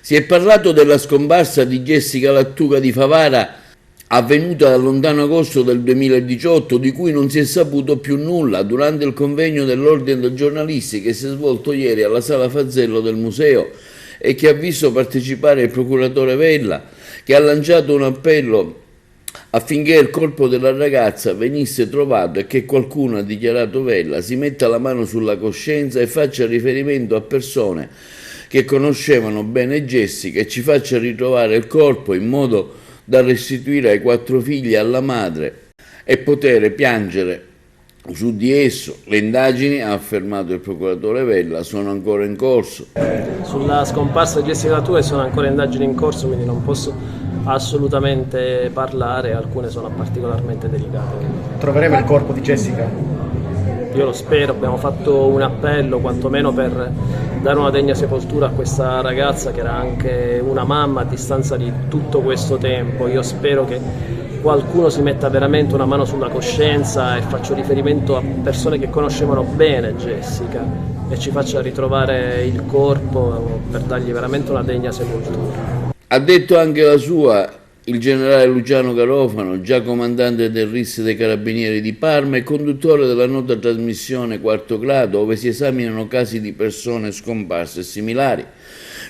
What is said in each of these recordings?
Si è parlato della scomparsa di Jessica Lattuca di Favara, avvenuta dal lontano agosto del 2018, di cui non si è saputo più nulla durante il convegno dell'Ordine dei giornalisti che si è svolto ieri alla Sala Fazzello del museo e che ha visto partecipare il procuratore Vella, che ha lanciato un appello affinché il corpo della ragazza venisse trovato e che qualcuno, ha dichiarato Vella, si metta la mano sulla coscienza e faccia riferimento a persone che conoscevano bene Jessica e ci faccia ritrovare il corpo in modo da restituire ai 4 figli e alla madre e poter piangere su di esso. Le indagini, ha affermato il procuratore Vella, sono ancora in corso. Sulla scomparsa di Jessica Lattuca sono ancora indagini in corso, quindi non posso assolutamente parlare, alcune sono particolarmente delicate. Troveremo il corpo di Jessica? Io lo spero, abbiamo fatto un appello quantomeno per dare una degna sepoltura a questa ragazza che era anche una mamma a distanza di tutto questo tempo. Io spero che qualcuno si metta veramente una mano sulla coscienza, e faccio riferimento a persone che conoscevano bene Jessica, e ci faccia ritrovare il corpo per dargli veramente una degna sepoltura. Ha detto anche la sua il generale Luciano Garofano, già comandante del RIS dei Carabinieri di Parma e conduttore della nota trasmissione Quarto Grado, dove si esaminano casi di persone scomparse e similari.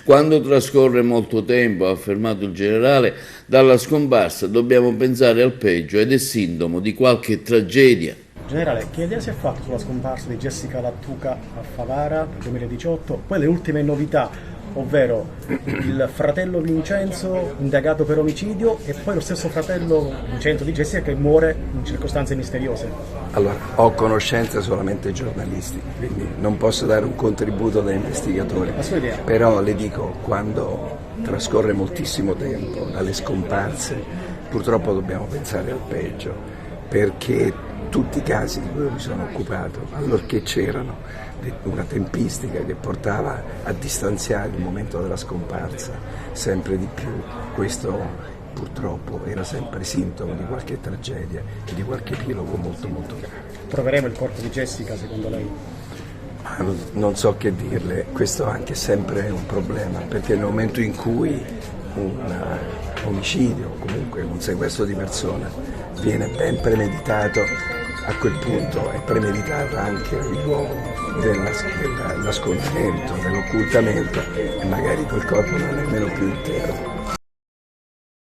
Quando trascorre molto tempo, ha affermato il generale, dalla scomparsa dobbiamo pensare al peggio ed è sintomo di qualche tragedia. Generale, che idea si è fatto sulla scomparsa di Jessica Lattuca a Favara nel 2018? Poi le ultime novità, ovvero il fratello Vincenzo indagato per omicidio e poi lo stesso fratello Vincenzo di Jessica che muore in circostanze misteriose. Allora, ho conoscenze solamente giornalisti, quindi non posso dare un contributo da investigatore. La sua idea? Però le dico, quando trascorre moltissimo tempo dalle scomparse, purtroppo dobbiamo pensare al peggio, perché tutti i casi di cui mi sono occupato, allorché c'erano una tempistica che portava a distanziare il momento della scomparsa sempre di più, questo purtroppo era sempre sintomo di qualche tragedia e di qualche epilogo molto molto grave. Troveremo il corpo di Jessica secondo lei? Ma non so che dirle, questo anche è sempre un problema, perché nel momento in cui un omicidio o comunque un sequestro di persona viene ben premeditato, a quel punto è premeditato anche il luogo del nascondimento, dell'occultamento, e magari quel corpo non è nemmeno più intero.